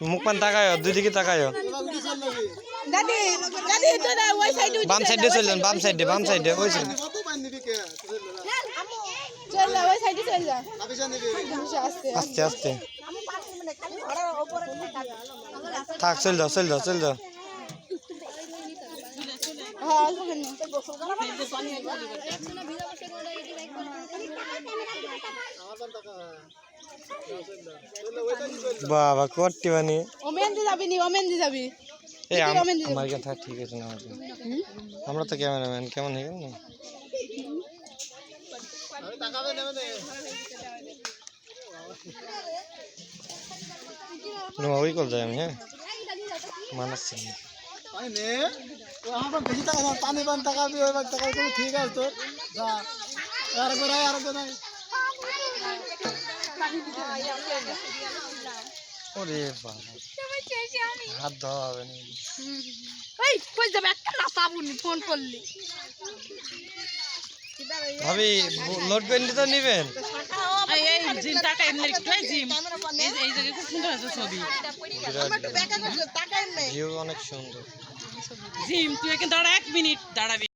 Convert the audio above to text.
মুখ পান তাকায়ো, দুই দিকে তাকায়ো। দাদি দাদি তো না ওই সাইডে বাম সাইডে চল যান, বাম সাইডে ওই সাইডে। চল যা ওই সাইডে চল যা। আস্তে আস্তে থাক, চল যাও। বাবা করতে বানি ওমেন্দি যাবি এই আমার কথা ঠিক আছে না? আমরা তো ক্যামেরাম্যান, কেমন হয়ে গেল না? ওই কল যাই আমি, হ্যাঁ মানাচ্ছি পানি পান তাকাবি, ঠিক আছে তোর ওরে বাবা, হাত ধোয়া হবে না। ভাবি লোড ব্যান্ডি তো নিবেন? ভিউ অনেক সুন্দর। জিম তুই দাঁড়া 1 মিনিট দাঁড়াবি।